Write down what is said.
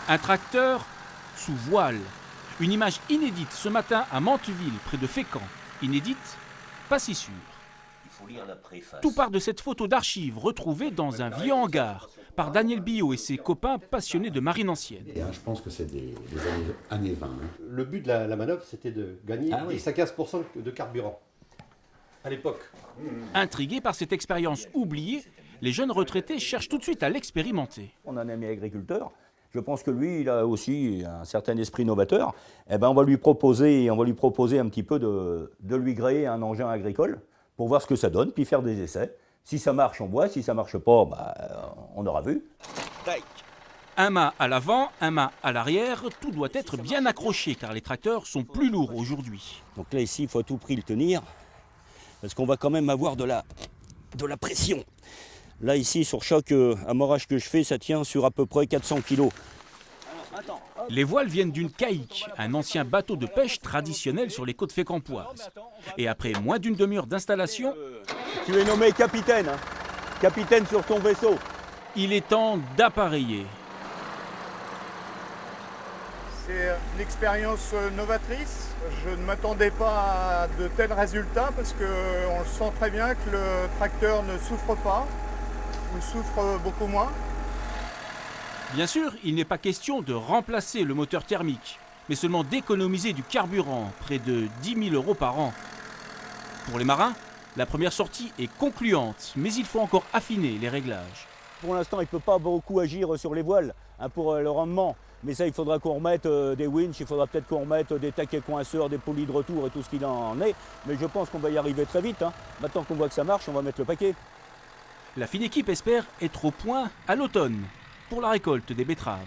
Un tracteur sous voile. Une image inédite ce matin à Manteville, près de Fécamp. Inédite, pas si sûre. Tout part de cette photo d'archives retrouvée dans un vieux hangar par Daniel Billot et ses copains passionnés de marine ancienne. Je pense que c'est des années 20. Le but de la manœuvre, c'était de gagner 10 à 15% de carburant à l'époque. Intrigués par cette expérience oubliée, les jeunes retraités cherchent tout de suite à l'expérimenter. On a un ami agriculteur. Je pense que lui, il a aussi un certain esprit novateur. Eh ben, on va lui proposer un petit peu de lui créer un engin agricole pour voir ce que ça donne, puis faire des essais. Si ça marche, on voit. Si ça ne marche pas, on aura vu. Un mât à l'avant, un mât à l'arrière, tout doit être bien accroché car les tracteurs sont plus lourds aujourd'hui. Donc là, ici, il faut à tout prix le tenir, parce qu'on va quand même avoir de la pression. Là, ici, sur chaque amarrage que je fais, ça tient sur à peu près 400 kg. Les voiles viennent d'une caïque, un ancien bateau de pêche traditionnel sur les côtes fécampoises. Et après moins d'une demi-heure d'installation, Tu es nommé capitaine, hein. Capitaine sur ton vaisseau. il est temps d'appareiller. C'est une expérience novatrice. Je ne m'attendais pas à de tels résultats parce qu'on le sent très bien que le tracteur ne souffre pas, ou souffre beaucoup moins. Bien sûr, il n'est pas question de remplacer le moteur thermique, mais seulement d'économiser du carburant, près de 10 000 € par an. Pour les marins, la première sortie est concluante, mais il faut encore affiner les réglages. Pour l'instant, il ne peut pas beaucoup agir sur les voiles pour le rendement. Mais ça, il faudra qu'on remette des winches, il faudra peut-être qu'on remette des taquets coinceurs, des poulies de retour et tout ce qu'il en est. Mais je pense qu'on va y arriver très vite. Maintenant qu'on voit que ça marche, on va mettre le paquet. La fine équipe espère être au point à l'automne pour la récolte des betteraves.